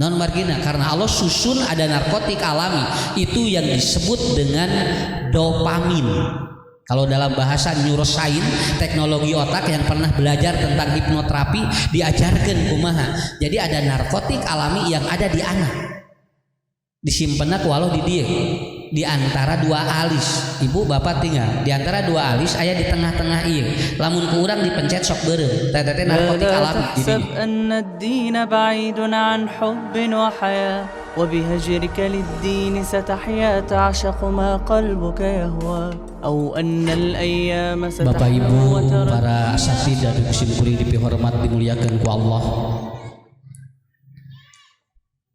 Non margina, karena Allah susun ada narkotik alami itu yang disebut dengan dopamin. Kalau dalam bahasa neuroscience, teknologi otak yang pernah belajar tentang hipnoterapi diajarkan kumaha. Jadi ada narkotik alami yang ada di anak. Disimpenna ku Allah di dia. Di antara dua alis. Ibu bapak tinggal di antara dua alis aya di tengah-tengah ieu. Lamun ku urang dipencet sok beureum. Teh narkotik alami. وبهجرك للدين ستحيا تعشق ما قلبك يهوى أو أن الأيام ستحلو. Bapak Ibu para asatidz dan kuring dipihormat dimuliakan ku Allah.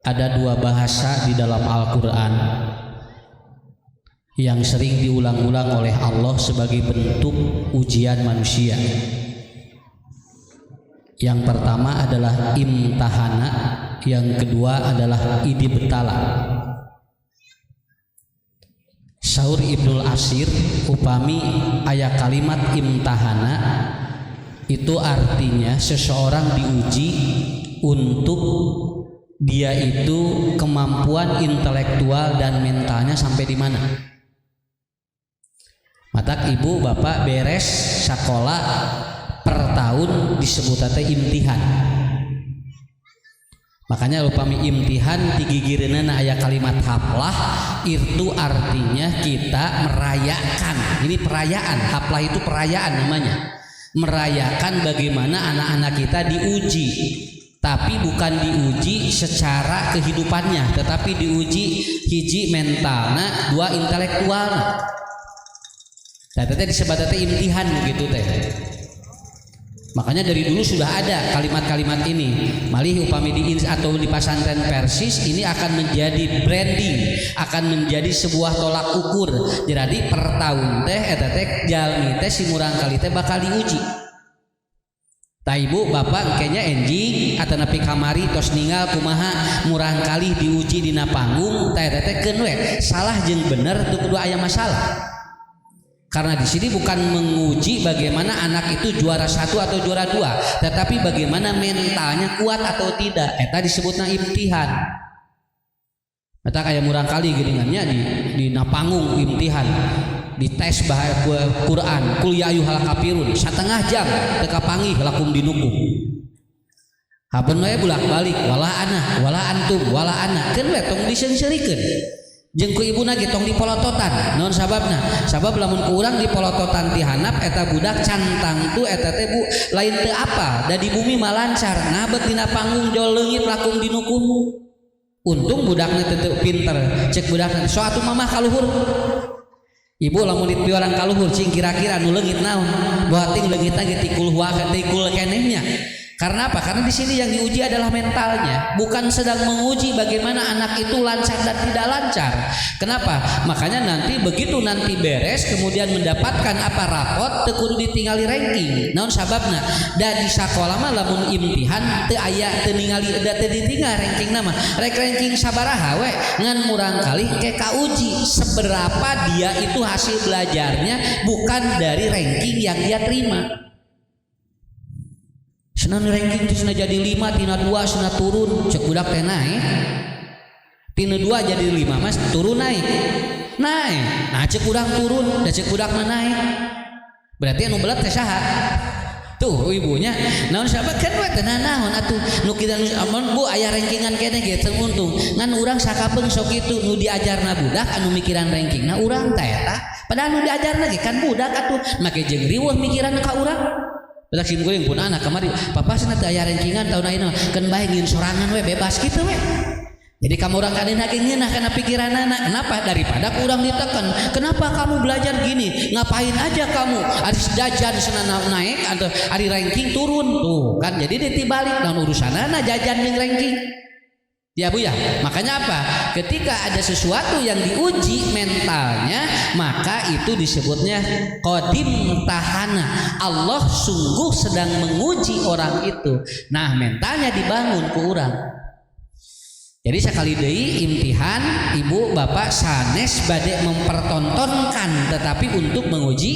Ada dua bahasa di dalam Al-Qur'an yang sering diulang-ulang oleh Allah sebagai bentuk ujian manusia. Yang pertama adalah imtahana, yang kedua adalah idibtala. Saur Ibnul Asir, upami ayat kalimat imtahana itu artinya seseorang diuji untuk dia itu kemampuan intelektual dan mentalnya sampai di mana. Matak ibu bapak beres sekolah per tahun disebut teh imtihan. Makanya upami imtihan tigigireunana aya kalimat haflah itu artinya kita merayakan. Ini perayaan, haflah itu perayaan namanya. Merayakan bagaimana anak-anak kita diuji. Tapi bukan diuji secara kehidupannya, tetapi diuji hiji mentalna, dua intelektualna. Teh disebut teh imtihan begitu teh. Makanya dari dulu sudah ada kalimat-kalimat ini. Malih upami di atau di pesantren Persis ini akan menjadi branding, akan menjadi sebuah tolak ukur. Jadi per tahun teh eta teh jalmi teh si murang kali teh bakal diuji. Tah ibu bapak kayaknya enjing atau nepi kamari tos ninggal kumaha murang kali diuji dina panggung teh eta teh keun we salah jeung bener teu kudu aya masalah. Karena di sini bukan menguji bagaimana anak itu juara 1 atau juara 2, tetapi bagaimana mentalnya kuat atau tidak. Eta disebutna imtihan. Eta kayak murang kali geuningannya di napanggung imtihan. Di tes bahasa Quran, kul ya ayyuhal kafirun, satengah jam teu kapanggih lakum dinukum. Habeun we bulak-balik wala ana, wala antum, wala ana. Keun we tong diseung-seurikeun. Jeung ku ibuna ge tong dipolototan. Naon sababna? Sabab lamun ku urang dipolototan ti handap eta budak cantang tu eta teh bu lain teu apa, da di bumi mah lancar, ngabet dina panggung jol leungit lakum dinukum. Untung budakna teu pinter. Cek budakna, "So atuh mamah kaluhur." Ibu lamun dipiorang kaluhur cing kira-kira nu leungit naon? Boa ting leungitna ge tikul kenehnya. Karena apa? Karena di sini yang diuji adalah mentalnya, bukan sedang menguji bagaimana anak itu lancar dan tidak lancar. Kenapa? Makanya nanti begitu nanti beres kemudian mendapatkan apa rapot teu kudu ditingali ranking. Naon sababna? Da di sakola mah lamun imtihan teu aya teu ningali da teu ditinggal ranking nama. Rek ranking sabaraha we ngan murang kali ke kauji seberapa dia itu hasil belajarnya bukan dari ranking yang dia terima. Senang ranking itu jadi 5, tina 2 senang turun, cek budak teh naik. Tina 2 jadi 5 mas turun naik. Nah cek budak turun, dan cek budak naik. Berarti anu belat teh saha? Tuh ibunya, naon sahabat kan we teu naon atuh nu kita nu amun bu aya rankingan keneh ge teu untung. Ngan urang sakapeung sok kitu nu diajarna budak anu mikiran ranking. Nah urang teh eta, padahal nu diajarna ge kan budak atuh, make jeung riweuh mikiranna ka urang. Bedak sim kuring pun anak kamari papa cenah teu aya rankingan tahun ayeuna keun bae ngieun sorangan we bebas kitu we. Jadi kamu orang kadena ge ngeunah kana pikiran anak. Kenapa? Daripada kurang ditekan. Kenapa kamu belajar gini? Ngapain aja kamu? Ari jajan cenah naik atau ari ranking turun tuh kan jadi ditibalik naon urusanana jajan jeung ranking. Ya Bu ya, makanya apa? Ketika ada sesuatu yang diuji mentalnya, maka itu disebutnya qadim tahana. Allah sungguh sedang menguji orang itu. Nah, mentalnya dibangun ku urang. Jadi sekali deui imtihan ibu bapak sanes bade mempertontonkan tetapi untuk menguji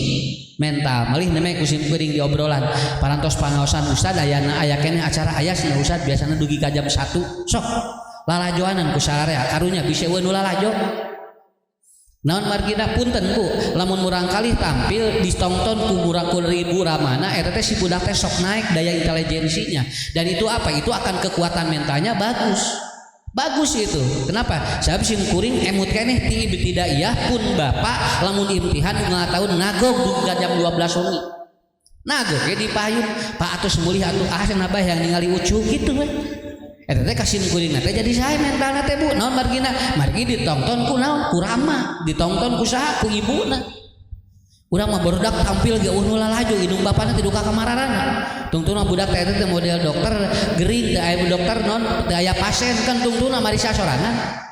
mental. Malih nemeh kusim kuring di obrolan. Parantos pangaosan ustad aya keneh acara aya cenah ustad biasana dugi ka jam 1. Sok lalajoanan ku sararea karunya bisa we nu lalajo. Naon margina punten Bu, lamun murang kalih tampil ditonton ku ribu ramana eta teh si budak teh sok naik daya intelijensinya. Dan itu apa? Itu akan kekuatan mentalnya bagus. Bagus itu. Kenapa? Sabab sim kuring emut keneh ti tidak iya pun bapak lamun imtihan ngataun ngagog duga jam 12 wengi. Ngagog ge dipayun, Pak atuh semulih atuh cenah bah yang ningali ucu gitu we. Eta teh kasim kuring teh jadi sae mentalna teh Bu. Naon margina? Margi ditonton ku naon? Ku rama, ditonton ku saha? Ku ibuna. Urang mah barudak tampil ge nu lalajo indung bapana teh duka kamararana. Tungtuna budak teh teh model dokter gering teh aya dokter non teh aya pasien kan tungtuna marisa sorangan.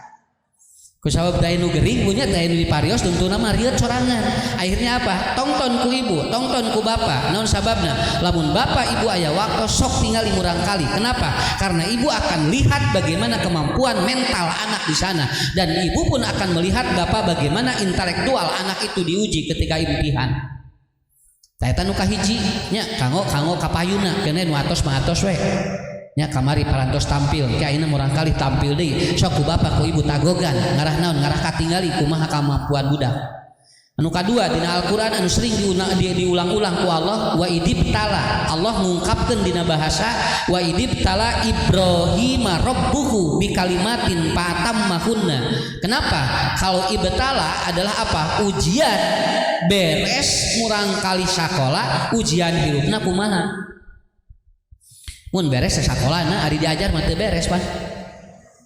Ku sabab teh nu gering punya teh nu diparios tungtuna mah rieut sorangan. Akhirnya apa? Tongton ku ibu, tongton ku bapak. Naon sababna? Lamun bapak ibu aya waktu sok tinggali murang kali. Kenapa? Karena ibu akan lihat bagaimana kemampuan mental anak di sana dan ibu pun akan melihat bapak bagaimana intelektual anak itu diuji ketika imtihan. Eta nu kahiji nya kanggo kapayuna keneh nu atos mah atos we. Nya kamari parantos tampil ke ayeuna murang kali tampil deui sok ku bapak ku ibu tagogan ngarah naon ngarah katingali kumaha kemampuan budak. Anu kadua dina Al-Qur'an anu sering diulang-ulang ku Allah wa idibtala Allah ngungkapkeun dina bahasa wa idibtala Ibrahim rabbuhu bi kalimatin fatammahunna. Kenapa? Kalau ibtala adalah apa? Ujian beres murang kali sakola ujian hirupna kumaha? Mun beres sakolana ari diajar mah teu beres Pan.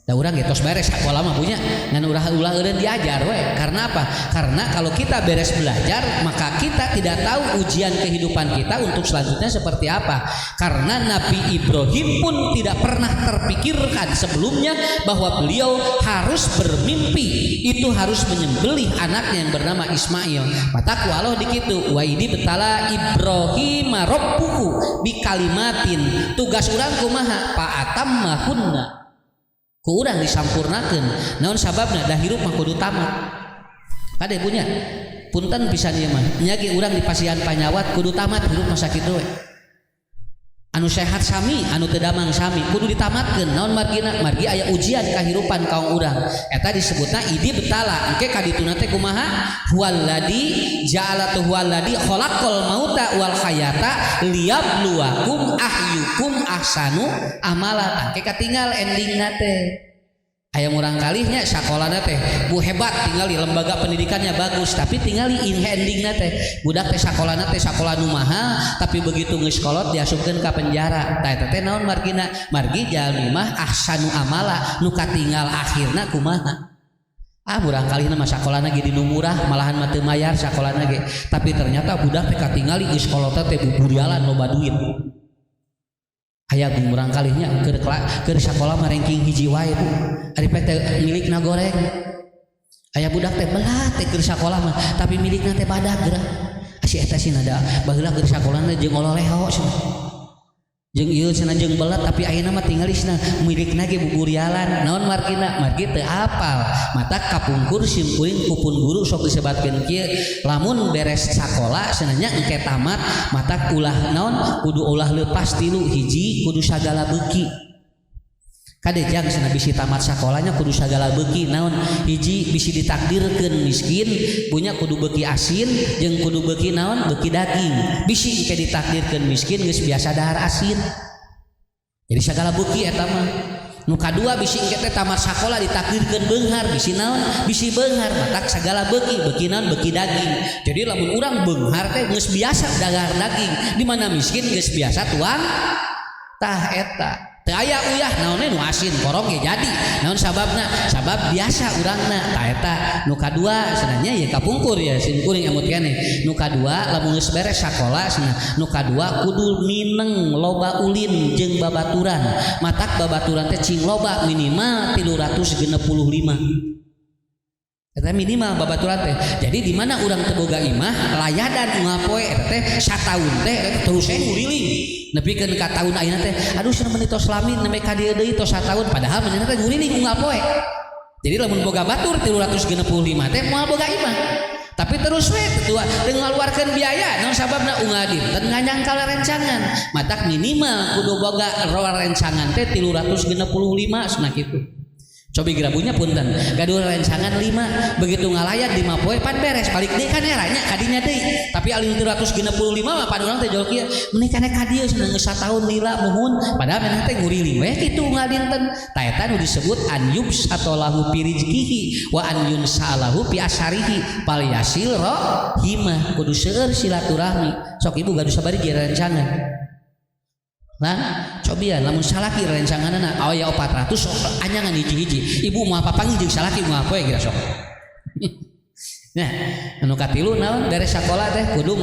Da urang ge tos beres sakola mah punya ngan ulah eureun diajar we. Karena apa? Karena kalau kita beres belajar maka kita tidak tahu ujian kehidupan kita untuk selanjutnya seperti apa. Karena Nabi Ibrahim pun tidak pernah terpikirkan sebelumnya bahwa beliau harus bermimpi itu harus menyembelih anaknya yang bernama Ismail. Mata ku Allah dikitu wa idi betala Ibrahim rabbuhu bi kalimatin tugas urang kumaha fa'atammahunna ku urang disampurnakeun. Naon sababna? Da hirup mah kudu tamat. Kade punya punten pisan ieu mah nya ge urang di pasian panyawat kudu tamat hirup mah sakitu we. Anu sehat sami anu teu damang sami kudu ditamatkeun. Naon margina? Margi aya ujian kahirupan kaum urang eta disebutna idi betala. Engke kadituna teh kumaha? Huwallazi ja'alatu huwallazi khalaqal mauta wal hayata liyabluwakum ayyukum ahsanu amala. Engke katinggal endingna teh aya murang kalihnya sakolana teh bu hebat tinggali lembaga pendidikannya bagus tapi tinggali endingna teh budak teh sakolana teh sakola nu mahal tapi begitu geus kolot diasupkeun ka penjara. Tah eta teh naon margina? Margi jalmi mah ahsanu amala nu katinggal akhirna kumaha? Murang kalihna mah sakolana ge di nu murah malahan mah teu mayar sakolana ge tapi ternyata budak teh katingali geus kolotna teh buburialan loba duit. Aya murang kalihnya keur sakola mah ranking hiji wae Bu. Ari teh milikna goreng. Aya budak teh belat teh keur sakola mah tapi milikna teh badag geura. Si eta sih nada baheula keur sakolana jeung ololeho cenah. Jeung ieu cenah jeung belat tapi ayeuna mah tinggali cenah milikna ge buburialan. Naon margina? Margi teu apal. Mata kapungkur simkuring kupun guru sok disebatkeun kieu lamun beres sakola cenah nya engke tamat mata ulah naon kudu ulah leupas tilu hiji kudu sagala beuki. Kadejang cenah bisi tamat sakolanya kudu sagala beuki naon hiji bisi ditakdirkeun miskin punya kudu beuki asin jeung kudu beuki naon beuki daging bisi engke ditakdirkeun miskin geus biasa dahar asin jadi sagala beuki eta mah. Nu kadua bisi engke teh tamat sakola ditakdirkeun beunghar bisi naon bisi beunghar matak sagala beuki naon beuki daging. Jadi lamun urang beunghar teh geus biasa dahar daging di mana miskin geus biasa tuang tah eta teu aya uyah naonnya nu asin korong ge jadi naon sababna? Sabab biasa urangna. Tah eta nu kadua sebenarnya ya kapungkur ya sim kuring emut keneh. Nu kadua lamun geus beres sakola cenah nu kadua kudu mineng loba ulin jeung babaturan. Matak babaturan teh cing loba minimal 365. Eta minimal babaturan teh. Jadi di mana urang teu boga imah layadan ngapoe eta teh sataun teh terus nguriling. Nepikeun ka taun ayeuna teh aduh cenah meuni tos lamin nembe ka dieu deui tos sataun padahal menyeuna teh nguriling ngapoe. Jadi lamun boga batur 365 teh moal boga imah. Tapi terus we tua teu ngaluarkeun biaya naon sababna unggal dinten nganyangkal rencangan. Matak minimal kudu boga rencangan teh 365 cenah kitu. Cobi gerabunya punten gaduh rencangan 5 begitu ngalayat 5 poe pan beres balik deui kan eranya kadinya deui tapi alin 365 mah pan urang teh jol kieu meuni kana ka dieu seneng sataun lila muhun padahal maneh teh nguriling we kitu ngadinten ta eta nu disebut an yubsata lahu fi rizqihi wa an yunsalahu fi asarihi pal yasil rahimah kudu seueur silaturahmi sok ibu gaduh sabari ge rencangan. Nah, cobian lamun salaki rencanganana aya 400 sok anyangan hiji-hiji. Ibu mau apa panggil jeung salaki mau apa ya sok. Nah, anu katilu naon dari sakola teh kudu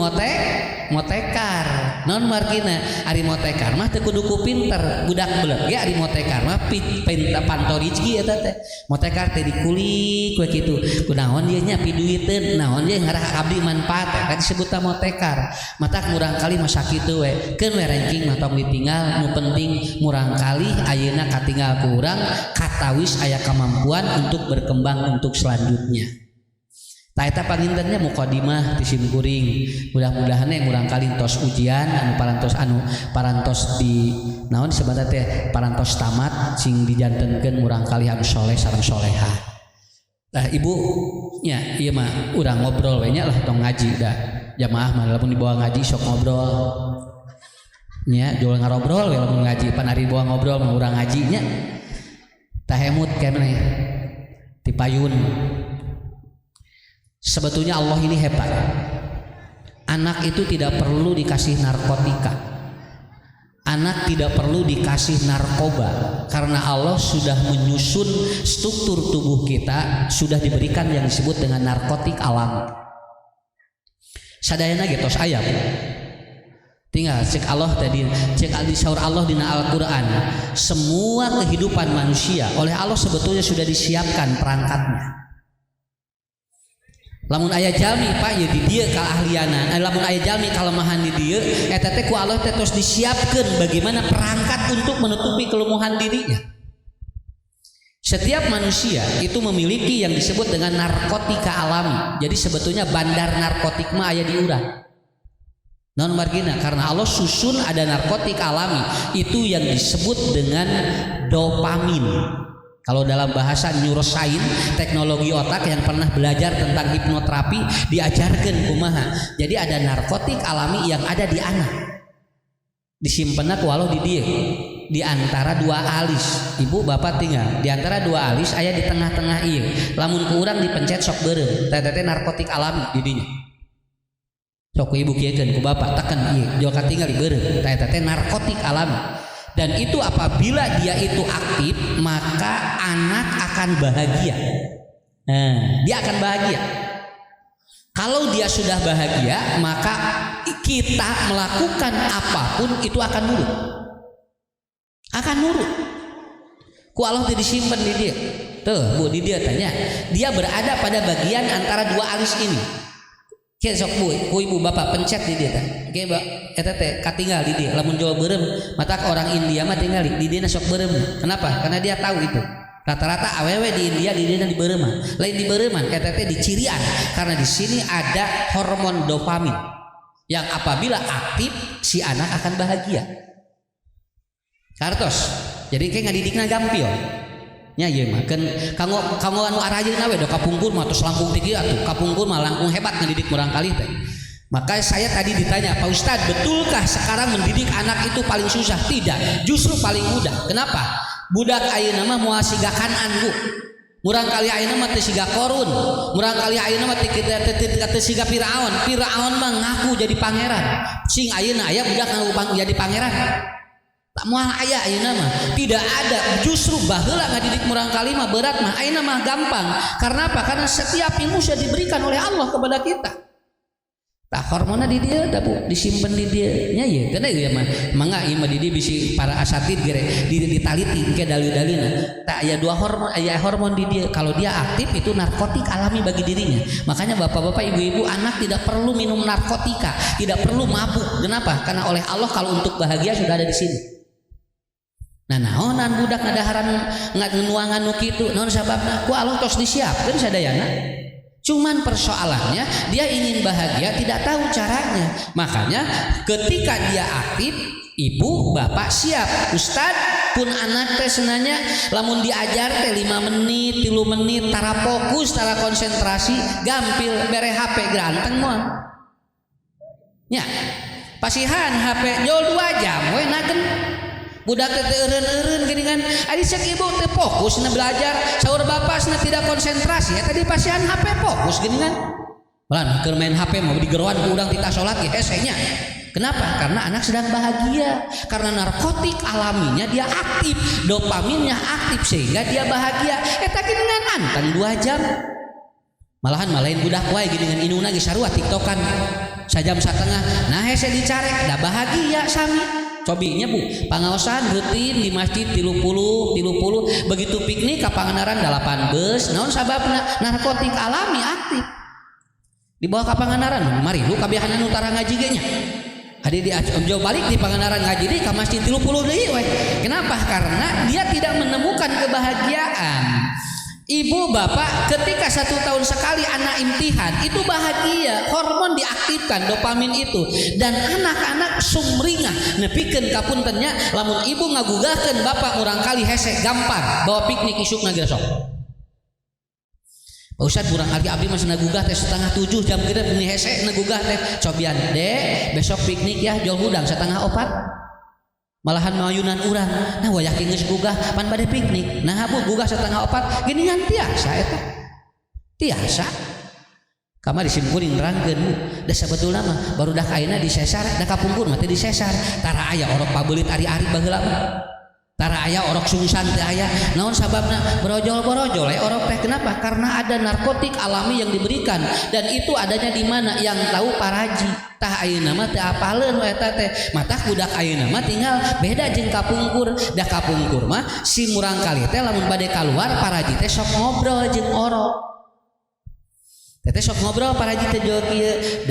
motekar. Naon margina ari motekar mah teu kudu ku pinter, budak beuleuh ge ari motekar mah pinter panto rizki eta teh. Motekar teh dikulik we kitu. Kunaon dieu nya pi duiteun, naon dieu ngarah abdi manfaat eta disebutna motekar. Matak murang kali mah sakitu we. Keun we ranking mah tong ditinggal nu penting murang kali ayeuna katinggal ku urang katawis aya kemampuan untuk berkembang untuk selanjutnya. Tah eta pangintennya mukadimah ti simkuring. Mudah-mudahan murang kali tos ujian anu parantos di naon sebenarnya teh parantos tamat sing dijantenkeun murang kali anu soleh sareng solehah. Tah ibu nya ieu mah urang ngobrol we nya lah tong ngaji da. Jamaah mah lamun dibawa ngaji sok ngobrol. Nya jual ngarobrol we lamun ngaji pan ari dibawa ngobrol mah urang ngaji nya. Tah hemut keneh ti payun. Sebetulnya Allah ini hebat. Anak itu tidak perlu dikasih narkotika. Anak tidak perlu dikasih narkoba karena Allah sudah menyusun struktur tubuh kita sudah diberikan yang disebut dengan narkotik alami. Sadayana ge tos aya. Tinggal cek Allah tadi cek al-disaur Allah dina Al-Qur'an. Semua kehidupan manusia oleh Allah sebetulnya sudah disiapkan perangkatnya. Lamun aya jalmi Pak ya di dieu kaahlianan, lamun aya jalmi kalemahan di dieu eta teh ku Allah teh tos disiapkeun bagaimana perangkat untuk menutupi kelemahan dirinya. Setiap manusia itu memiliki yang disebut dengan narkotika alami. Jadi sebetulnya bandar narkotik mah aya di urang. Non margina karena Allah susun ada narkotik alami itu yang disebut dengan dopamin. Kalau dalam bahasa neuroscience, teknologi otak yang pernah belajar tentang hipnoterapi diajarkan kumaha. Jadi ada narkotik alami yang ada di anak. Disimpenna ku Allah di dia. Di antara dua alis. Ibu bapak tinggal di antara dua alis aya di tengah-tengah ieu. Lamun ku urang dipencet sok beureum. Teh narkotik alami di dinya. Sok ibu kieukeun ku bapak teken ieu. Jol katinggal di beureum. Teh narkotik alami. Dan itu apabila dia itu aktif maka anak akan bahagia. Dia akan bahagia. Kalau dia sudah bahagia maka kita melakukan apapun itu akan nurut. Akan nurut. Ku Allah teh disimpan di dia. Tuh Bu di dia tanya. Dia berada pada bagian antara dua alis ini. Kieu sok Bu, ku ibu bapak pencet di dia teh. Oke, Mbak, eta teh katinggal di dia. Lamun Jawa beureum, mata orang India mah tinggal di dieu sok beureum. Kenapa? Karena dia tahu itu. Rata-rata awewe di India di dieu di beureuman. Lain di beureuman eta teh di cirian karena di sini ada hormon dopamin yang apabila aktif si anak akan bahagia. Kartos. Jadi kayak ngadidikna gampil. Nya ieu mah keun kanggo anu arajeunna we do kapungkur mah tos langkung ti kieu atuh kapungkur mah langkung hebat ngadidik urang kali teh. Maka saya tadi ditanya Pak Ustadz, betulkah sekarang mendidik anak itu paling susah? Tidak, justru paling mudah. Kenapa? Budak ayeuna mah moal siga Kanan Bu. Murang kali ayeuna mah teu siga Korun, murang kali ayeuna mah teu siga Firaun. Firaun mah ngaku jadi pangeran. Sing ayeuna aya budak ngaku jadi pangeran. Tak moal aya ayeuna mah tidak ada, justru baheula ngadidik murang kali mah berat mah ayeuna mah gampang. Karena apa? Karena setiap ilmu sudah diberikan oleh Allah kepada kita. Tah hormona di dia da Bu disimpen di dia nya ieu kana ieu mah mangga ieu mah di dia bisi para asatid gere ditaliti ke dalil-dalilna. Tak aya dua hormon, aya hormon di dia kalau dia aktif itu narkotik alami bagi dirinya. Makanya bapak-bapak ibu-ibu anak tidak perlu minum narkotika, tidak perlu mabuk. Kenapa? Karena oleh Allah kalau untuk bahagia sudah ada di sini. Nah naonan budak ngadaharan nganuangan nu kitu naon sababna ku Allah tos disiapkeun sadayana. Cuman persoalannya dia ingin bahagia tidak tahu caranya. Makanya ketika dia aktif ibu bapak siap. Ustadz pun anak teh senanya lamun diajar teh 5 menit 3 menit tara fokus tara konsentrasi gampil bere HP ganteng moal nya pasihan HP jol 2 jam we nagen budak teh eureun-eureun geuning kan ari cek ibu teh fokus na belajar saur bapasna tidak konsentrasi eta di pasihan HP fokus geuning kan malah keur main HP mau digeroan ku urang tita salat ge hese nya. Kenapa? Karena anak sedang bahagia. Karena narkotik alaminya dia aktif, dopaminnya aktif sehingga dia bahagia. Eta geuningan anteng 2 jam. Malahan budak wae geuningan inuna ge sarua tiktokan 1 jam 1/2. Nah hese dicarek da bahagia sami. Cobinya Bu, pangaosan rutin di masjid 30 begitu piknik ka Pangandaran 8 beus. Naon sababna? Narkotik alami aktif. Di bawah ka Pangandaran mari lu kabiahan anu tara ngaji ge nya. Hadi di jauh balik di Pangandaran ngaji di ke masjid 30 deui we. Kenapa? Karena dia tidak menemukan kebahagiaan. Ibu bapak ketika 1 tahun sekali anak imtihan itu bahagia, hormon diaktifkan dopamin itu dan anak-anak sumringah nepikeun kapuntennya lamun ibu ngagugahkeun bapak urang kali hese gampang bawa piknik isukna ge sok. Pak Ustad kurang kali abdi masih nagugah teh 6:30 jam kira ini hese nagugah teh cobian dek besok piknik ya jol hudang 3:30 malahan mayunan urang nah wayakin geus gugah pan bade piknik nah Bu gugah 3:30 geuningan tiasa eta tiasa kamar disimkuring nerangkeun Bu da sabetulna mah barudak ayeuna disesar da kapungkur mah teh disesar tara aya orok pabeulit ari-ari baheula mah tara aya orok sungsan teh aya naon sababna borojol orok teh kenapa karena ada narkotik alami yang diberikan dan itu adanya di mana yang tahu paraji tah ayeuna mah teu apaleun eta teh matah budak ayeuna mah tinggal beda jeung kapungkur da kapungkur mah si murang kali teh lamun bade kaluar paraji teh sok ngobrol jeung orok teh sok ngobrol paraji teh jol kieu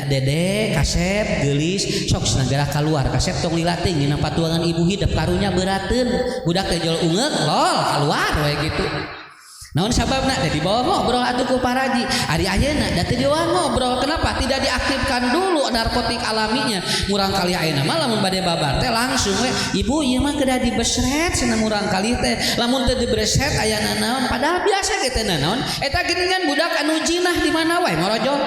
dede kasep geulis sok senagara kaluar kasep tong lilating dina patuangan ibu hidup karunya beurateun budak teh jol ungeuk lol kaluar we gitu naon sababna teh dibawa ngobrol atuh ku paraji ari ayeuna da teu dibawa ngobrol kenapa tidak diaktifkan dulu narkotik alaminya murang kali ayeuna mah lamun bade babar teh langsung we ibu ieu mah kedah dibesret cenah murang kali teh lamun teu dibesret aya naon padahal biasa ge teh naon eta geuningan budak anu jinah di mana wae ngorojol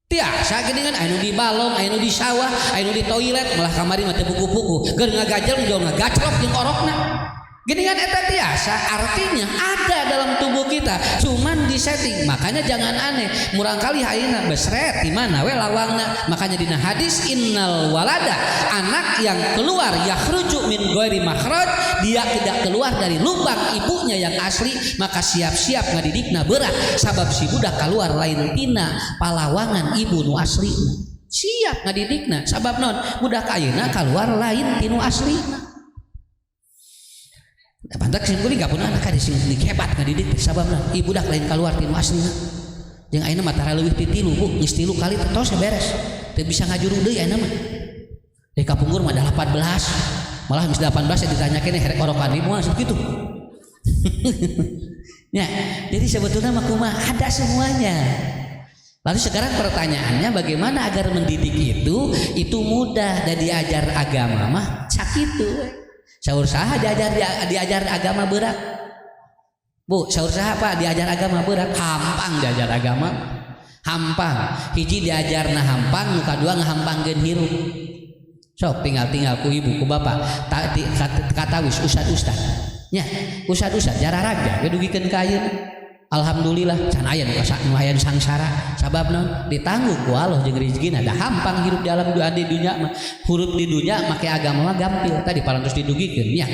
tiasa geuningan anu di balong anu di sawah anu di toilet malah kamari mah teu puku-puku keur ngagajel jol ngagaclok jeung orokna geuningan eta tiasa artinya ada dalam tubuh kita cuman disetting makanya jangan aneh murang kali ayeuna besret di mana we lawangna makanya dina hadis innal walada anak yang keluar yakhruju min ghairi makhraj dia tidak keluar dari lubang ibunya yang asli maka siap-siap ngadidikna berat sabab si budak keluar lain tina palawangan ibu nu aslina siap ngadidikna sabab non budak ayeuna keluar lain tinu aslina pantak simkuling gak pernah anak ada simkuling hebat ngadidik sababna ibu dak lain keluar tinu aslina jeung ayeuna mah tara leuwih ti 3 Bu geus 3 kali tos beres teu bisa ngajuru deui ayeuna mah di kapungkur mah 18 malah geus 18 ditanyakeun herek orokan ibu mah kitu ya jadi sebetulnya mah kumaha ada semuanya. Lalu sekarang pertanyaannya bagaimana agar mendidik itu mudah dan diajar agama mah sakitu saur saha diajar agama berat Bu saur saha Pak diajar agama berat hampang diajar agama hampang hiji diajarna hampang nu kadua ngahampangkeun hirup sok tinggal ku ibu ku bapak katawis ustad nya ustad jararaga gedugikeun ka ayeuna alhamdulillah can aya nu aya sangsara sabab naon ditanggung ku Allah jeung rezekina da hampang hirup di alam di dunya mah huruf di dunya make agama mah gampil tadi parantos didugikeun nya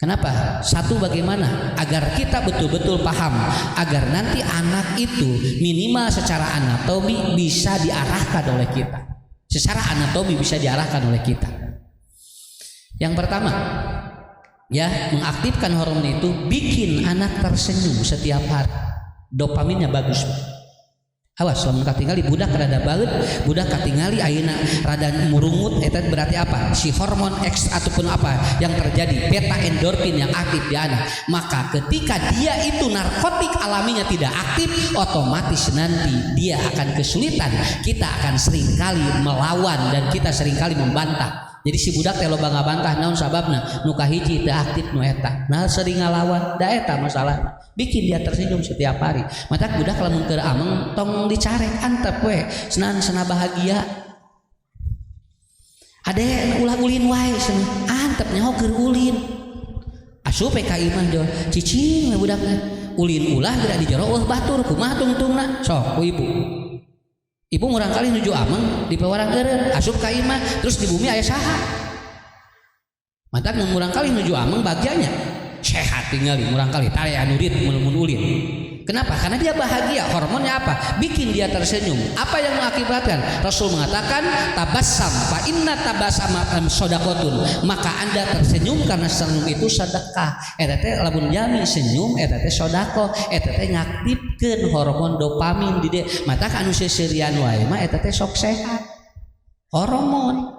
kenapa satu bagaimana agar kita betul-betul paham agar nanti anak itu minimal secara anatomi bisa diarahkan oleh kita yang pertama ya mengaktifkan hormon itu bikin anak tersenyum setiap hari dopaminnya bagus awas lamun katingali budak rada baeut budak katingali ayeuna rada murungut eta berarti apa si hormon X ataupun apa yang terjadi beta endorfin yang aktif di anak maka ketika dia itu narkotik alaminya tidak aktif otomatis nanti dia akan kesulitan kita akan seringkali melawan dan kita seringkali membantah Jadi si budak teh loba ngabantah naon sababna nu kahiji teu aktif nu eta. Nah sering ngalawan da eta masalah. Bikin dia tersenyum setiap hari. Mata budak lamun keur ameng tong dicarek antep we senang bahagia. Ade ulah ulin wae cenah. Antep nyaho keur ulin. Asup ka imah jo cicing we budakna. Ulin ulah geura di jero batur kumaha tungtungna. Sok ku ibu. Ibu murang kali nuju ameng di pewarang eureun asup ka imah terus di bumi aya saha. Mata murang kali nuju ameng bagiannya sehat tinggali murang kali tare anu rit mun ulin. Kenapa? Karena dia bahagia. Hormonnya apa? Bikin dia tersenyum. Apa yang mengakibatkan? Rasul mengatakan tabassam fa inna tabassama shadaqatun. Maka Anda tersenyum karena senyum itu sedekah. Eta teh lamun jami senyum eta teh sedekah. Eta teh ngaktifkeun hormon dopamin di dieu. Mata anu seserian wae mah eta teh sok sehat. Hormon.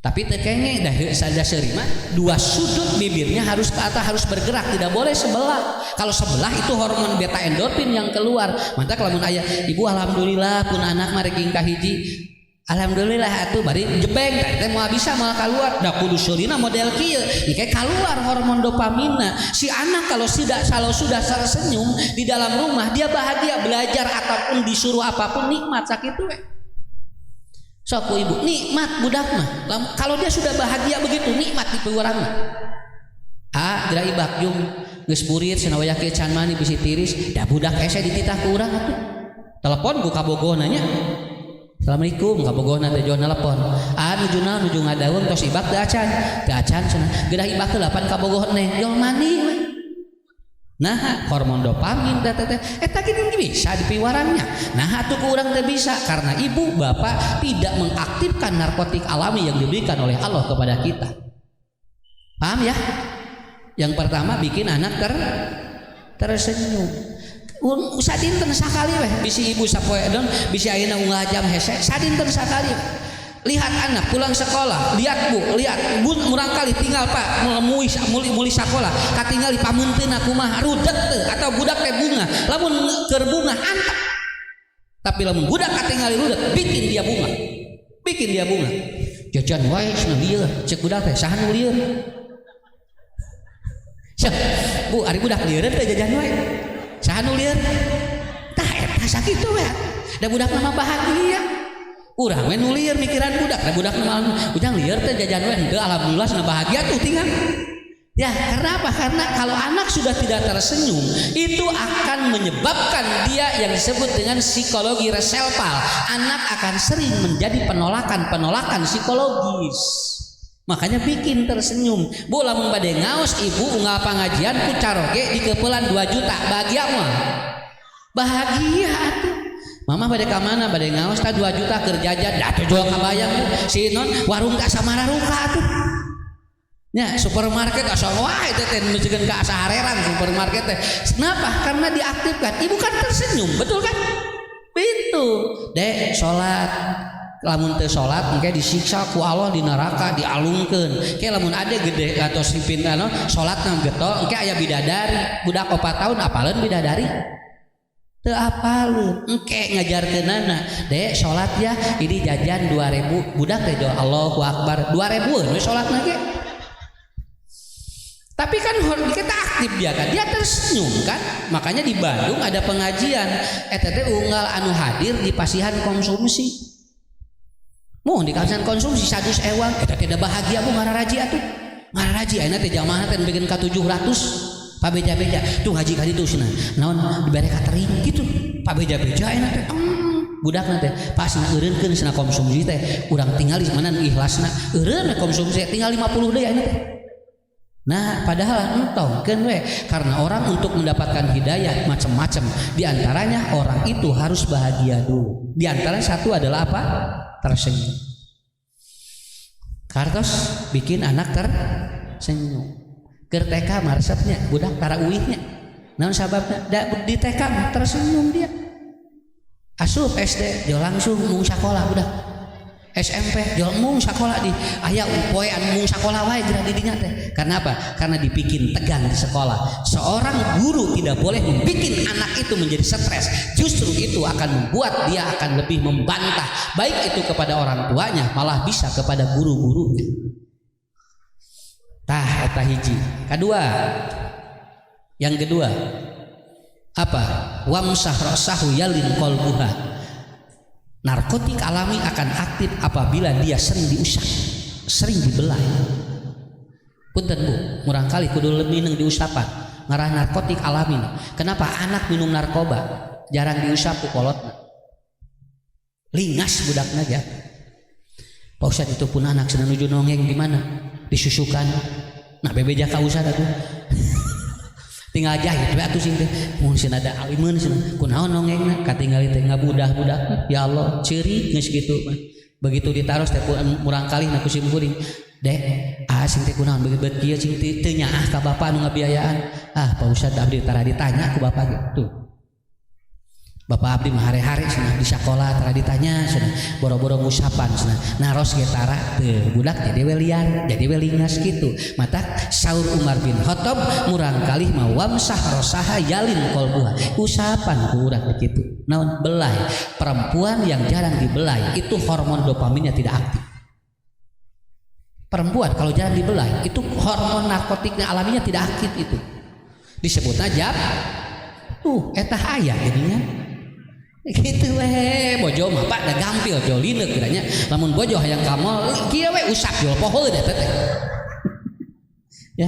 Tapi tekenge dah saja serima dua sudut bibirnya harus ke atas, harus bergerak, tidak boleh sebelah. Kalau sebelah itu hormon beta endorfin yang keluar. Mantap lamun aya ibu alhamdulillah pun anak mari ingkah hiji. Alhamdulillah atuh bari jebeng teh moal bisa moal keluar. Da kudu seulina model kieu. Ike keluar hormon dopamina. Si anak kalau sudah tersenyum di dalam rumah dia bahagia, belajar ataupun disuruh apapun nikmat sakitu we. Sok ibu nikmat budak mah. Kalau dia sudah bahagia begitu nikmat di peurang mah. Geura ibak jung geus burit cenah waya kieu can mani bisi tiris, da budak ese dititah ku urang atuh. Telepon ku kabogoh nanya. Assalamualaikum kabogohna teh joan telepon. Nuju naon nuju ngadaweung tos ibak teu acan. Teu acan cenah. Geura ibak teh lapan kabogoh neng jol mani we. Nah hormon dopamin eta gini bisa dipiwarannya. Nah atuh ku urang teh bisa karena ibu bapak tidak mengaktifkan narkotik alami yang diberikan oleh Allah kepada kita. Paham ya? Yang pertama bikin anak tersenyum. Sadinten sakali weh bisi ibu sapoe don bisi ayeuna unggal jam hese sadinten sakali. Lihat anak pulang sekolah, lihat bu murang kali tinggal pak muli sekolah, katinggali pamunteuna kumaha rudet teu atau budak teh bunga, lamun keur bunga antep. Tapi lamun budak katingali rudet, bikin dia bunga. Jajan wae cenah lieur, cek budak teh saha nu lieur? Bu, ari budak lieur teh jajan wae. Saha nu lieur? Tah eta sakitu we. Da budak mah bahagia. Urang we nu lieur mikiran budak, da budak mah ujang lieur teh jajan we henteu alhamdulillah cenah bahagia tuh tinggal. Ya, karena apa? Karena kalau anak sudah tidak tersenyum, itu akan menyebabkan dia yang disebut dengan psikologi resepal. Anak akan sering menjadi penolakan psikologis. Makanya bikin tersenyum. Bu lamun bade ngaos ibu unggal pangajian ku caroge dikeupelan 2 juta, bahagia mah. Bahagia atuh. Mama bade ka mana bade ngaos ta 2 juta keur jajan da teh jual kabayang bu si non warung ka samara ruka atuh nya supermarket asa wae teh teh mencegeun ka asa hareran supermarket teh. Kenapa? Karena diaktifkan. Ibu kan tersenyum, betul kan? Pintu dek salat lamun teu salat engke disiksa ku Allah di neraka dialungkeun. Ke lamun ade gede atau sipin anu salatna geto engke aya bidadari budak 4 tahun apaleun bidadari teu apaleun engke ngajarkeunana dek salat ya ini jajan 2000 budak teh jo Allahu Akbar 2000 we salatna ge. Tapi kan kita aktif dia kan dia tersenyum kan. Makanya di Bandung ada pengajian eta teh unggal anu hadir di pasihan konsumsi. Mun di kawasan konsumsi 100 ewang eta teh bahagia bu ngararaji atuh. Ngararaji ayeuna teh jamaah teh bikin ka 700. Pak beja-beja tuh ngaji kali tuh cenah naon dibere catering gitu pak beja-beja enak teh budak teh pas eureunkeun cenah konsumsi teh urang tinggal di mana ikhlasna eureun konsumsi tinggal 50 deui enak teh. Nah padahal entongkeun we karena orang untuk mendapatkan hidayah macam-macam di antaranya orang itu harus bahagia dulu. Di antara satu adalah apa? Tersenyum. Kartos bikin anak tersenyum. Keur TK maresepnya budak tarawihnya naon sababna di TK tersenyum dia asup SD dia langsung mau sekolah budak SMP jol mung sakola di aya poe anu mung sakola wae geura di dinya teh. Karena apa? Karena dibikin tegang di sekolah. Seorang guru tidak boleh membuat anak itu menjadi stres. Justru itu akan membuat dia akan lebih membantah, baik itu kepada orang tuanya, malah bisa kepada guru-gurunya. Tah eta hiji. Yang kedua apa? Wamsah rasahu yalin qalbuha. Narkotik alami akan aktif apabila dia sering diusap, sering dibelai. Punten Bu, murang kali kudu mineng diusapan. Ngarah narkotik alami. Kenapa anak minum narkoba jarang diusap ku kolotna? Lingas budakna aja. Pak Ustad itu pun anak sedang nuju nongeng di mana? Disusukan. Nah bebeja ka usah atuh. Tinggal jahit we atuh sing teh mun sieun ada alimeun sieun kunaon nongengna katinggali teh ngabudah-budak ya Allah ceurik geus kitu mah begitu ditaros teh murang kali na kusim kuring dek sing teh kunaon beut kieu sing teu nyaah ka bapa anu ngabiayaan Pak Ustad abdi tara ditanya ku bapa gitu Bapak abdi mah hari-hari cenah di sekolah tara ditanya cenah boro-boro ngusapan cenah naros ge tara teu budak jadi we liar jadi we lingas kitu mata saur Umar bin Khattab murang kalih mah wamsah rasaha yalin qalbuha usapan ku urang kitu naon belai perempuan yang jarang dibelai itu hormon dopaminnya tidak aktif perempuan kalau jarang dibelai itu hormon narkotiknya alaminya tidak aktif itu disebut aja eta aya jadinya gitu weh bojo mah Pak da gampil jolineuk kiranya lamun bojo hayang kamol kieu we usap jol poho da teh ya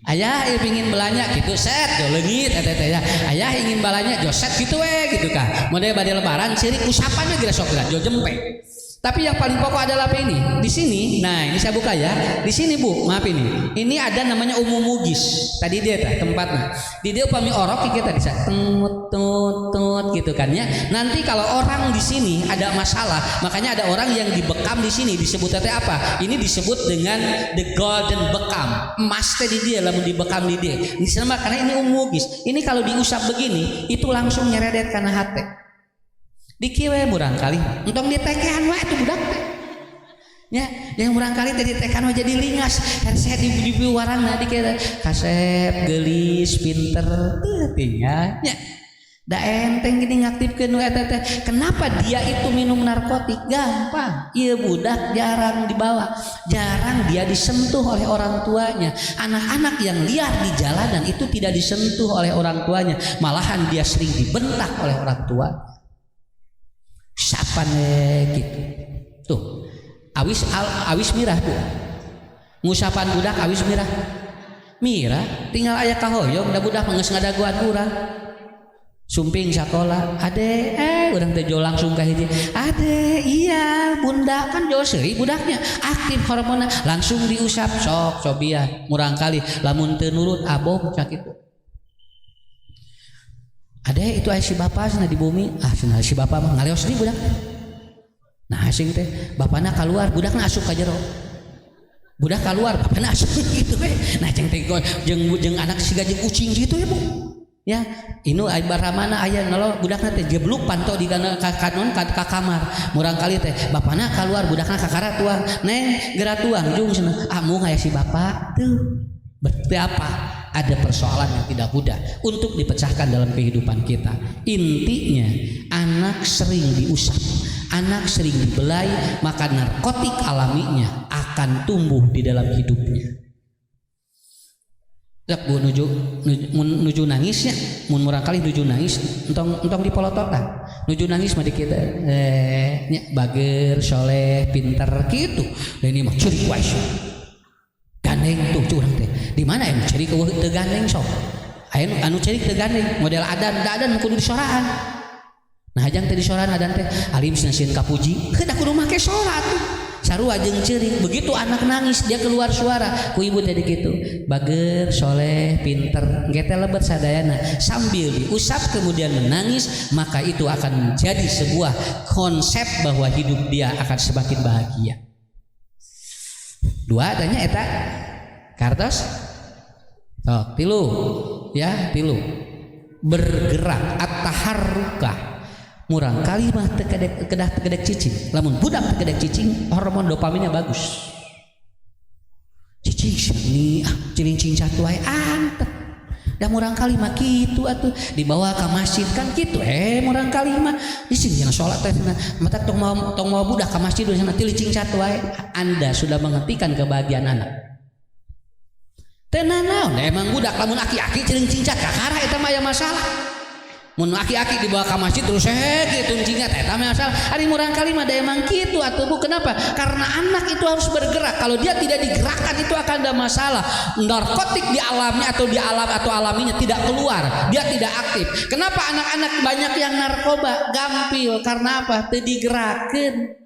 aya pingin belanja gitu set jol leungit eta teh ya aya ingin belanja jol set gitu we gitu kan model bade lebaran ceurik usapannya geura sok geura jol jempe. Tapi yang paling pokok adalah apa ini? Di sini, nah ini saya buka ya. Di sini Bu, maaf ini ada namanya umum mugis. Tadi dia tempatnya. Di dia upami orok kita bisa tut gitu kan ya. Nanti kalau orang di sini ada masalah, makanya ada orang yang dibekam di sini disebut apa? Ini disebut dengan the golden bekam. Emas teh di dia lamun dibekam di dia. Di sana karena ini umum mugis. Ini kalau diusap begini, itu langsung nyeredet karena hati. Dikiwe murang kali entong ditekean wae itu budak teh ya yang murang kali teh ditekean wae jadi lingas herset di warangna dikira kasep gelis pinter tinggal ya da enteng gini ngaktifkeun wae teh kenapa dia itu minum narkotik gampang ieu budak jarang dibawa jarang dia disentuh oleh orang tuanya anak-anak yang liar di jalanan itu tidak disentuh oleh orang tuanya malahan dia sering dibentak oleh orang tua sapan gitu tuh awis mirah tuh ngusapan budak awis mirah tinggal aya kahoyong da budak geus ngadaguan urang sumping sakola ade urang teh jo langsung ka hiji ade iya bunda kan jo seuri budaknya aktif hormonna langsung diusap sok cobiah murang kali lamun teu nurut aboh sakitu ada itu si bapak sana di bumi si bapak mah ngaleos di budak nah asing teh bapana keluar budakna asup ka jero budak keluar bapana asup gitu we nah jeung teh jeung anak siga jeung kucing gitu ya Bu ya inu baramana aya nolo budakna teh jebluk panto di kana kanon ka kamar murang kali teh bapana keluar budakna ka kara tuang neng geura tuang jeung cenah mung aya si bapak tuh berarti apa ada persoalan yang tidak mudah untuk dipecahkan dalam kehidupan kita. Intinya anak sering diusap, anak sering dibelai, maka narkotik alaminya akan tumbuh di dalam hidupnya. Dak Bu nuju nangisnya, mun murang kali nuju nangis, entong dipolototan. Nuju nangis mah dikit nya bager, soleh, pinter gitu. Dan ini mah curi wae. Gandeng tuh curang teh di mana yang cari ke teu gandeng sok anu cari teu gandeng model adan kudu disoraan nah hajang teh disoraan adan teh alim sieun kapuji kedah kudu make salat tuh sarua jeung ceurik begitu anak nangis dia keluar suara ku ibu teh kitu bager soleh pinter engke teh lebet sadayana sambil diusap kemudian menangis maka itu akan menjadi sebuah konsep bahwa hidup dia akan semakin bahagia. Dua adanya eta kartos tilu bergerak at-taharruka murang kali mah kedah tegedek cicing. Lamun budak tegedek cicing hormon dopaminnya bagus. Cicing nih cicing satu wae antep. Da murang kali mah kitu atuh dibawa ke masjid kan kitu murang kali mah isin cenah salat teh mata tong mau budak ke masjid cenah cicing satu wae. Anda sudah menghentikan kebahagiaan anak. Teu naon emang budak lamun aki-aki cicing cat kakara eta mah aya masalah. Mun aki-aki dibawa ke masjid terus gitu cingat eta masalah. Ari murang kali mah da emang kitu atuh Bu. Kenapa? Karena anak itu harus bergerak. Kalau dia tidak digerakkan itu akan ada masalah. Narkotik di alamnya atau di alam atau alaminya tidak keluar. Dia tidak aktif. Kenapa anak-anak banyak yang narkoba? Gampil. Karena apa? Teu digerakkeun.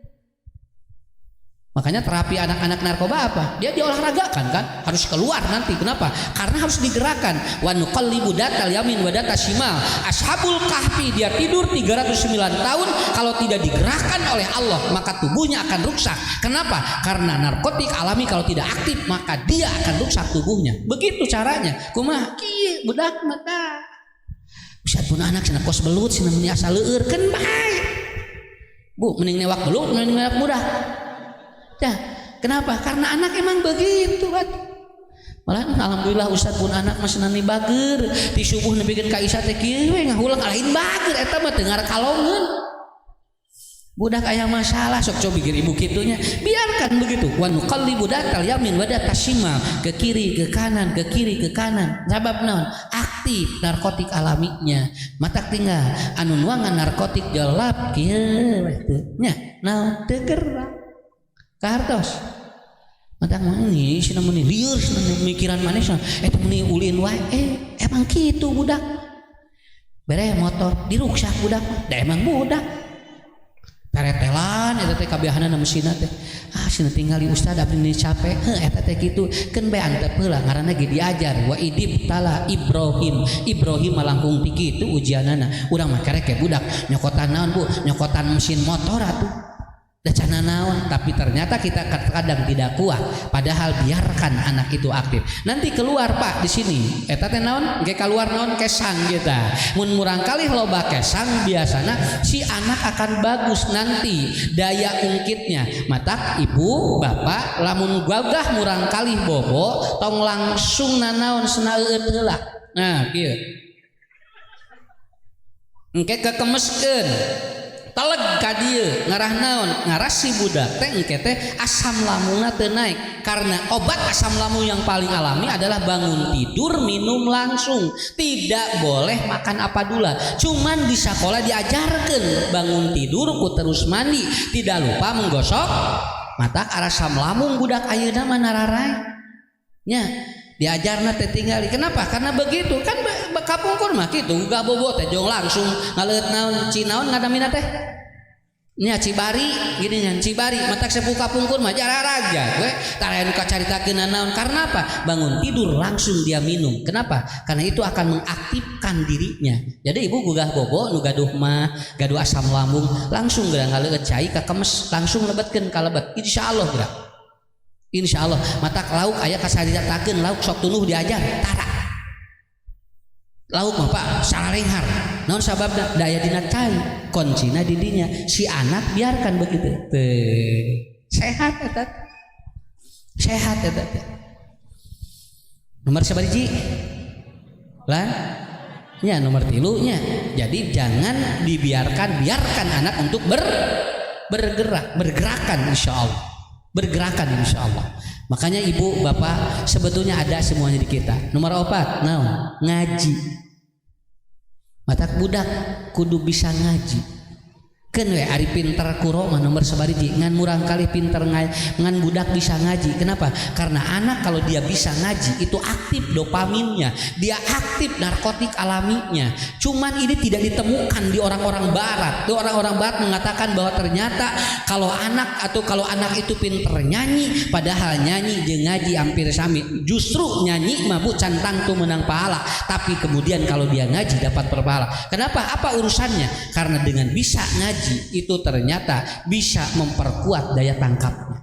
Makanya terapi anak-anak narkoba apa? Dia diolahragakan kan? Harus keluar nanti. Kenapa? Karena harus digerakkan. Wa nuqallibu datal yamin wa datal shimal. Ashabul kahfi dia tidur 309 tahun. Kalau tidak digerakkan oleh Allah maka tubuhnya akan rusak. Kenapa? Karena narkotik alami kalau tidak aktif maka dia akan rusak tubuhnya. Begitu caranya. Kumaha? Kieu budak mata. Bisa pun anak cenah kos belut cenah meni asa leueur keun bae. Bu, mending newak belut mending newak budak. Ya, kenapa? Karena anak emang begitu kan. Malah alhamdulillah Ustaz pun anak masih nani bager di subuh nepikeun ka isya teh kieu we ngahulang alain bager eta mah teu ngarakalongeun. Budak aya masalah sok coba pikir ibu kitunya. Biarkan begitu. Wa nuqallibu datal yamin wa datal shimal, ke kiri ke kanan, ke kiri ke kanan. Sabab naon? Aktif narkotik alaminya. Matak tinggal anu nuangan narkotik gelap kieu teh nya naon teu gerak. Kartos mata mani cenah meni lieur cenah mikiran manis eta meni ulin wae emang kitu budak bere motor diruksak budak da emang budak peretelan eta teh kabiahanana mesinna teh cenah tinggali ustad abdi ni capek eta teh kitu keun bae antep heula ngaranna ge diajar wa idib tala Ibrahim malangkung ti kitu ujianana urang mah karek budak nyokotan naon Bu nyokotan mesin motor atuh dacana naon tapi ternyata kita kadang tidak kuat padahal biarkan anak itu aktif nanti keluar Pak di sini eta teh naon ge keluar naon kesang kita mun murang kali loba kesang biasana si anak akan bagus nanti daya ungkitnya matak ibu bapak lamun gagah murang kali bobo tong langsung nanaon seneueut heula nah kieu engke kekemeskeun taleg ka dieu ngarah naon ngarah si budak teh engke teh asam lambungna teu naik karena obat asam lambung yang paling alami adalah bangun tidur minum langsung tidak boleh makan apa dula cuman di sekolah diajarkeun bangun tidur ku terus mandi tidak lupa menggosok mata asam lambung budak ayeuna mah nararai nya diajarna teh tinggali kenapa karena begitu kan kapungkur mah kitu gak bobo teh jong langsung ngaleut naon cinaon ngadamina teh nya Cibari gini nya Cibari matak sepuh kapungkur mah jararaga we tara anu kacaritakeun naon karena apa bangun tidur langsung dia minum kenapa karena itu akan mengaktifkan dirinya jadi ibu gugah bobo nu gaduh mah gaduh asam lambung langsung geura ngaleut cai ka kemes langsung lebetkeun ka lebet insyaallah geura insyaallah matak lauk aya kasaritakeun lauk sok tuluh diajar tara lauk mah Pak salenghar naon sababna daya dina cai kuncina di dinya si anak biarkan begitu sehat eta nomor sabariji lan nya nomor 3 nya jadi jangan biarkan anak untuk bergerakan insyaallah makanya ibu bapak sebetulnya ada semuanya di kita nomor 4 naon ngaji matak budak kudu bisa ngaji keun we ari pinter kuro mah nomor sabariji ngan murang kali pinter ngan budak bisa ngaji kenapa karena anak kalau dia bisa ngaji itu aktif dopaminnya dia aktif narkotik alaminya cuman ini tidak ditemukan di orang-orang barat mengatakan bahwa ternyata kalau anak itu pinter nyanyi padahal nyanyi jeung ngaji hampir sami justru nyanyi mah bucan tangtu menang pahala tapi kemudian kalau dia ngaji dapat berpahala kenapa apa urusannya karena dengan bisa ngaji itu ternyata bisa memperkuat daya tangkapnya.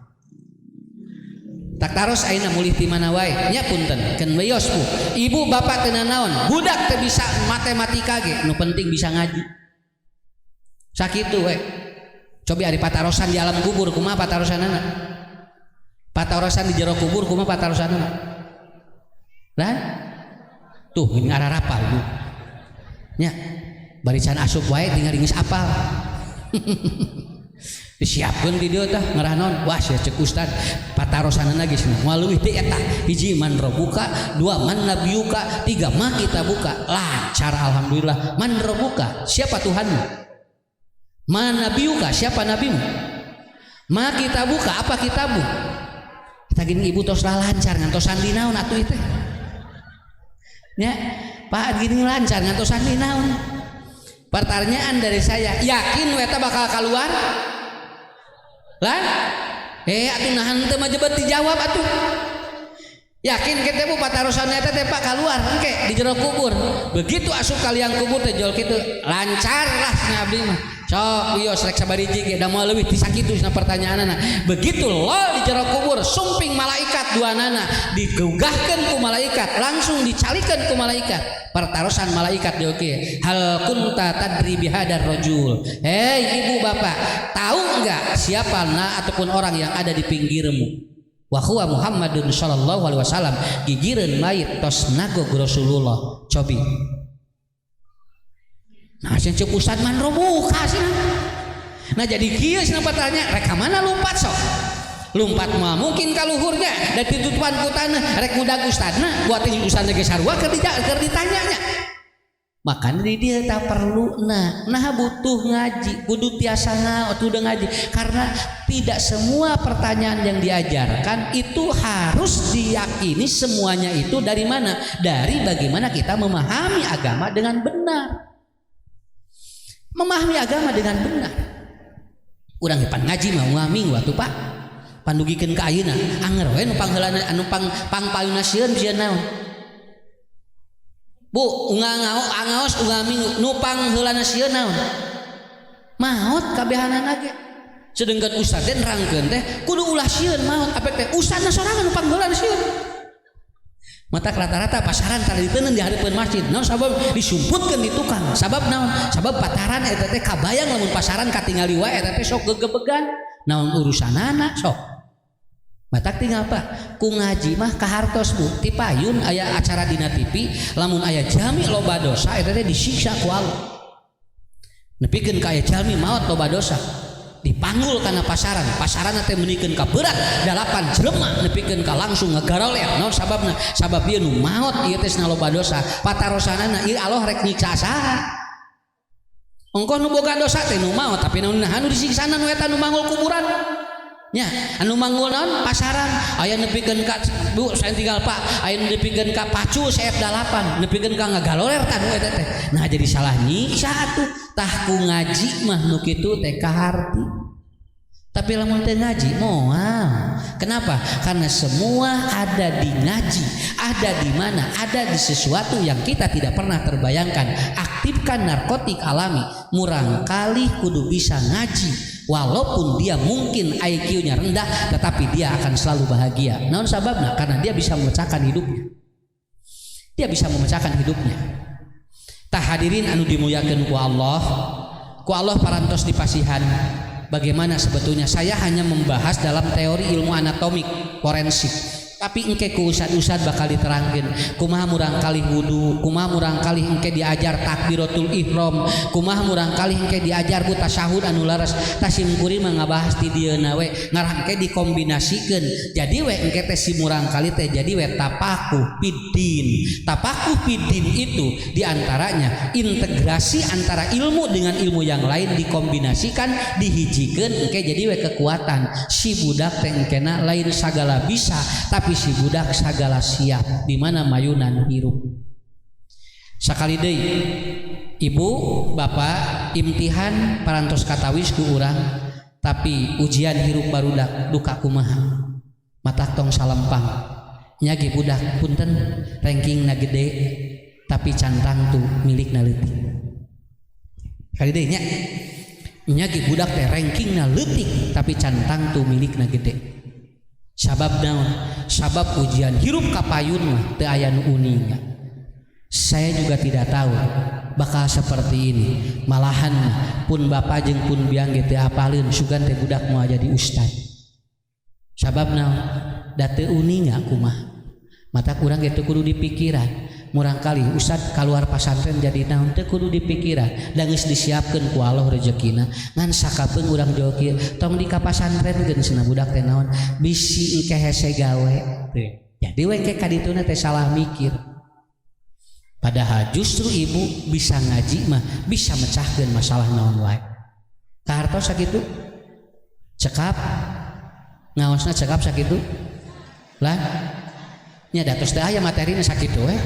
Tak taros ayeuna mulih ti mana wae nya punten keun weos Bu ibu bapak teu naon budak teu bisa matematika ge nu penting bisa ngaji Sakitu we. Cobi ari patarosan di alam kubur kumaha patarosanana? Patarosan di jero kubur kumaha patarosanana? Lah? Tuh ngararapal bu. Nya, barisan asup wae tinggal geus apal. Disiapkeun di dieu tah ngaranon. Wah sia cek ustad patarosanana geus moal leuwih teh eta. Hiji man robuka, dua man nabiyuka, tiga mah kita buka. Lancar alhamdulillah. Man robuka, siapa Tuhanmu? Man nabiyuka, siapa nabimu? Ma kita buka, apa kitabu? Kita gini ibu tos lancar ngantosan di naon atuh itu. Ya, Pak gini lancar ngantosan di naon. Pertanyaan dari saya, yakin weta bakal keluar? Lan? Atuh nahan teu mah jebat dijawab atuh. Yakin kita bu patarosan eta teh Pak keluar engke di jero kubur. Begitu asup ka liang kubur teh jol kitu lancar lah abdi mah. Sok wios rek sabariji ge da moal leuwih ti sakitu cenah pertanyaanna. Begitu lol di jero kubur sumping malaikat duanana digugahkeun ku malaikat langsung dicalikeun ku malaikat. Pertarosan malaikat di oke. Hal kunta tadri bihadar rajul. Hei ibu bapak, tahu enggak siapa ataupun orang yang ada di pinggirmu? Wa huwa Muhammadun sallallahu alaihi wasallam. Gigireun mayit tos nagog Rasulullah. Cobi. Nah, sing cek ustad man robuka cenah. Nah, jadi kieu cenah pertanyaan, rek ka mana lumpat sok? Lumpat mah mungkin ka luhur ge, da titupan ku tanah rek mudag ustadna, buat ini ustadna ge sarua keur ditanyanya. Makanya di dia tak perlu nah butuh ngaji, kudu tiasa udah ngaji karena tidak semua pertanyaan yang diajarkan itu harus diyakini semuanya itu dari mana? Dari bagaimana kita memahami agama dengan benar. Memahami agama dengan benar. Urang pan ngaji mah ngami waktu Pak. Pandugikeun ka ayeuna, anger we nu pangheulana anu pangpayuna sieun bisa naon? Bu, ngaos ungami nupang heulana sieun naon? Maot kabehanana ge. Sedengkeun ustad teh nerangkeun teh kudu ulah sieun maot apek teh ustadna sorangan nupang heulana sieun. Mata rata-rata pasaran tara diteuneun di hareupeun masjid. Naon sabab disumputkeun di tukang. Sabab naon? Sabab pataran eta teh kabayang lamun pasaran katingali wae eta teh sok gegebegan. Naon urusanana sok? Matak tinggal Pak ku ngaji mah kahartos bu ti payun aya acara dina TV lamun aya jami loba dosa eta teh disiksa ku Allah nepikeun ka aya jami maot loba dosa dipanggul kana pasaran teh menikeun ka berat 8 jelema nepikeun ka langsung ngagaroler naon sababna sabab ieu nu maot ieu teh loba dosa patarosanana ieu Allah rek nyiksa saha engko nu boga dosa teh nu maot tapi naon anu disiksana nu eta nu mangul kuburan nya anu manggul naon pasaran aya nepikeun ka bu saya tinggal Pak aya nepikeun ka pacu saep 8 nepikeun ka ngagaloler tah eta teh nah jadi salah nyiksa atuh tah ku ngaji mah nu kitu teh kaharti tapi lamun teh ngaji moal kenapa karena semua ada di ngaji ada di mana ada di sesuatu yang kita tidak pernah terbayangkan aktifkan narkotik alami murang kali kudu bisa ngaji walaupun dia mungkin IQ-nya rendah tetapi dia akan selalu bahagia. Naon sababna? Karena dia bisa memecahkan hidupnya. Dia bisa memecahkan hidupnya. Tah hadirin anu dimuliakeun ku Allah parantos dipasihan. Bagaimana sebetulnya saya hanya membahas dalam teori ilmu anatomik forensik. Tapi engke ku usad-usad bakal diterangkeun kumaha murang kali wudu, kumaha murang kali engke diajar takbiratul ihram, kumaha murang kali engke diajar ku tasyahud anu laras. Tasimkuring mah ngabahas ti dieuna we ngarangke dikombinasikeun. Jadi we engke teh si murang kali teh jadi we tapakuh fiddin. Tapakuh fiddin itu diantaranya integrasi antara ilmu dengan ilmu yang lain dikombinasikan dihijikeun engke jadi we kekuatan. Si budak teh engkena lain sagala bisa tapi si budak sagala siap di mana mayunan hirup. Sakali deui ibu bapak imtihan parantos katawis ku urang tapi ujian hirup barudak duka kumaha matak tong salempang nya ge budak punten rankingna gede tapi cantang tuh milikna leutik kali deui nya ge budak teh rankingna leutik tapi cantang tuh milikna gede. Sabab naon? Sabab ujian hirup kapayun mah teu aya nu uninga. Saya juga tidak tahu bakal seperti ini. Malahan pun bapak jeung pun biang gitu apalin sugan teh budak mau jadi ustad. Sababna da teu uninga kumaha. Mata kurang gitu kudu dipikiran. Murang kali ustad keluar pesantren jadi naon teh kudu dipikiran. Da geus disiapkeun ku Allah rezekina. Ngan sakapeung urang jauh kieu tong di ka pasantrenkeun cenah budak teh naon bisi engke hese gawe. Jadi we ke kadituna teh salah mikir. Padahal justru ibu bisa ngaji mah bisa mecahkeun masalah naon wae. Kahartos sakitu? Cekap. Ngaosna cekap sakitu? Lah nya datos teh aya materina sakitu we.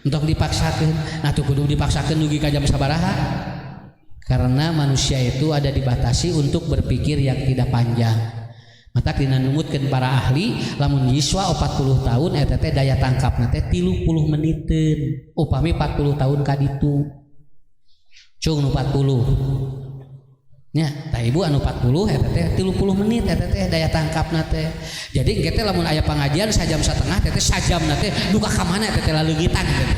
Untuk dipaksakan, nah tuh kudu dipaksakan dugi ka jam sabaraha. Karena manusia itu ada dibatasi untuk berpikir yang tidak panjang. Mata dina numutkeun para ahli, lamun yiswa 40 tahun eta teh daya tangkapna teh 30 meniteun. Upami 40 tahun ka ditu. Cung nu 40. Nya, tah ibu anu 40 eta teh 30 menit eta teh daya tangkapna teh. Jadi engke teh lamun aya pangajian sajam satengah teh sajamna teh duka ka mana eta teh laleungitan teh.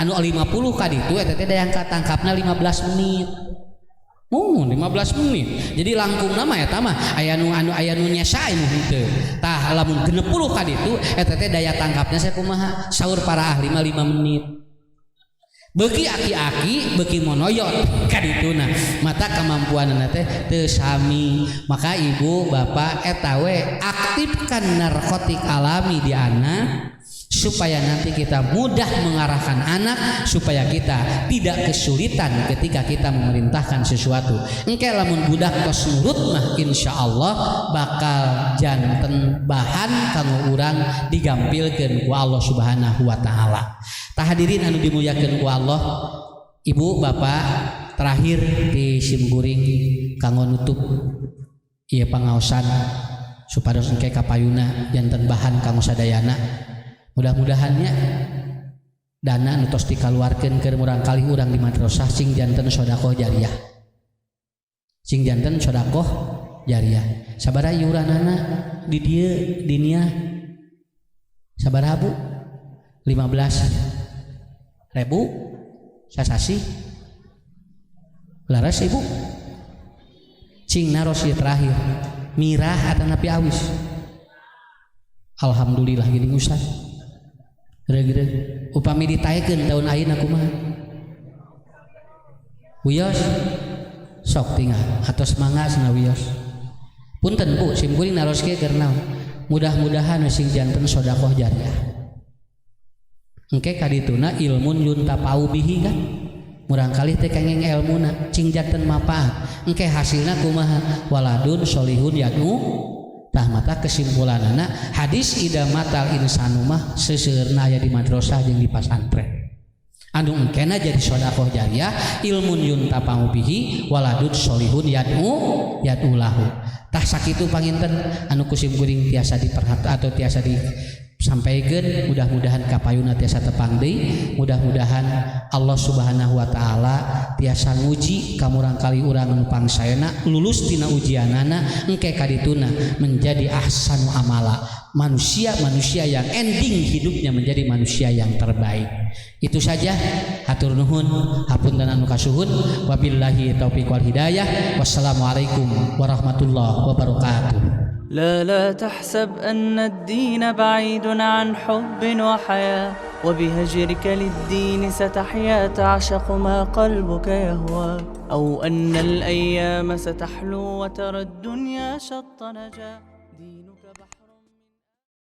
Anu 50 ka ditu eta teh daya tangkapna 15 menit. 15 menit. Jadi langkungna mah eta mah aya nu nyasain henteu. Tah lamun 60 ka ditu eta teh daya tangkapna sakumaha? Saur para ahli mah 5 menit. Beuki aki-aki beuki monoyot kadituna mata kemampuanna teh teu sami. Maka ibu bapak eta we aktifkan narkotik alami di anak supaya nanti kita mudah mengarahkan anak supaya kita tidak kesulitan ketika kita memerintahkan sesuatu. Engke lamun budak tos nurut mah insyaallah bakal janten bahan kanggo urang digampilkeun ku Allah Subhanahu wa taala. Hadirin anu dimuliakeun ku Allah, ibu bapak terakhir di simkuring kanggo nutup ieu pangaosan supados engke kapayuna janten bahan kanggo sadayana. Mudah-mudahannya dana anu tos dikaluarkeun keur murang kali urang di madrasah sing janten sedekah jariyah. Sing janten sedekah jariyah. Sabaraha iuranana di dieu dinia? Sabaraha Bu? 15.000 sasasi laras ibu cing naros ieu terakhir mirah atau napi awis. Alhamdulillah gini Ustaz. Reug-reug upami ditaekeun tahun ayeuna kumaha? Wios sok tinggal atos mangga cenah wios. Punten Bu, simkuring naroske keur naon? Mudah-mudahan sing janten sedekah jariyah. Engke kadituna ilmun yuntapau bihi kan? Murang kali teh kenging ilmuna cing janten manfaat. Engke hasilna kumaha? Waladun solihun yad'u. Tah mata kesimpulanana hadis idamatal insanu mah seseueurna aya di madrasah jeung di pasantren. Anu engkena jadi sedekah jariyah ilmun yuntapau bihi waladun solihun yad'u lahu. Tah sakitu panginten anu kusimkuring tiasa diperhatikan atau tiasa disampaikan. Mudah-mudahan kapayuna tiasa tepang deui. Mudah-mudahan Allah Subhanahu wa taala tiasa nguji kamurang kali urang anu pangsaena lulus tina ujianana engke kadituna menjadi ahsanu amala, manusia yang ending hidupnya menjadi manusia yang terbaik. Itu saja, hatur nuhun, hapunten anu kasuhun, wabillahi taufiq wal hidayah. Wassalamualaikum warahmatullahi wabarakatuh. لا تحسب أن الدين بعيد عن حب وحياة وبهجرك للدين ستحيا تعشق ما قلبك يهوى أو أن الأيام ستحلو وترى الدنيا شط نجاة.